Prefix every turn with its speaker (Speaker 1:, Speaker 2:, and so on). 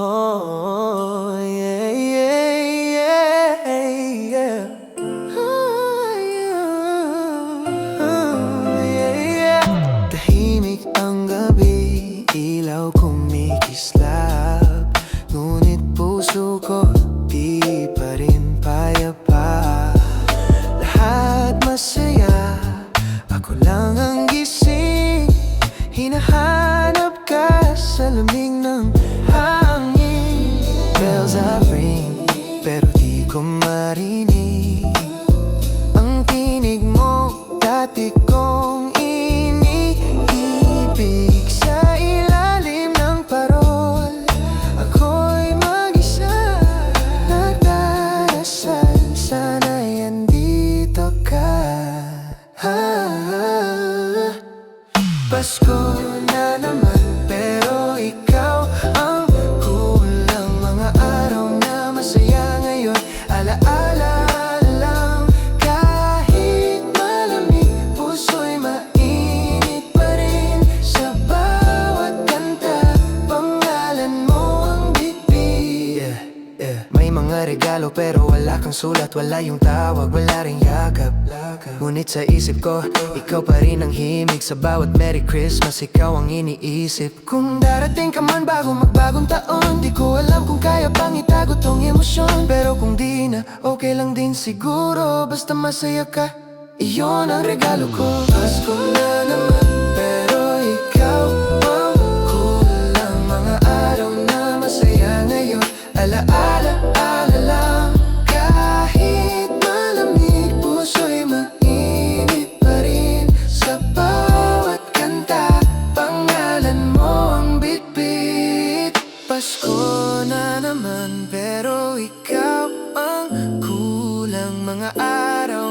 Speaker 1: Oh, yeah, yeah, yeah, yeah. Oh, yeah, yeah. Tahimik ang gabi, ilaw kumikislap, ngunit puso ko di pa rin payapa. Lahat masaya, ako lang ang gising. Hinahanap ka sa lamig ng hangin. Bells are ring, pero di ko marinig ang tinig mo, dati kong iniibig. Sa ilalim ng parol, ako'y mag-isa, nagdarasal, sana'y andito ka. Pasko na naman, pero ikaw ang kulang. Mga araw na masaya ngayon, alaala lang. Kahit malamig, puso'y mainit pa rin. Sa bawat kanta, pangalan mo ang bibig. May mga regalo pero wala kang sulat, wala yung tawag, wala ring yakap. Ngunit sa isip ko, ikaw pa rin ang himig. Sa bawat Merry Christmas, ikaw ang iniisip. Kung darating ka man bago magbagong taon, di ko alam kung kaya pang itago tong emosyon. Pero kung di na, okay lang din siguro, basta masaya ka, iyon ang regalo ko. Pasko na naman, pero ikaw ang kulang. Mga araw na masaya ngayon, alaala lang. Kahit malamig, puso'y mainit pa rin. Sa bawat kanta, pangalan mo ang bitbit. Pasko na naman, pero ikaw ang kulang. Mga araw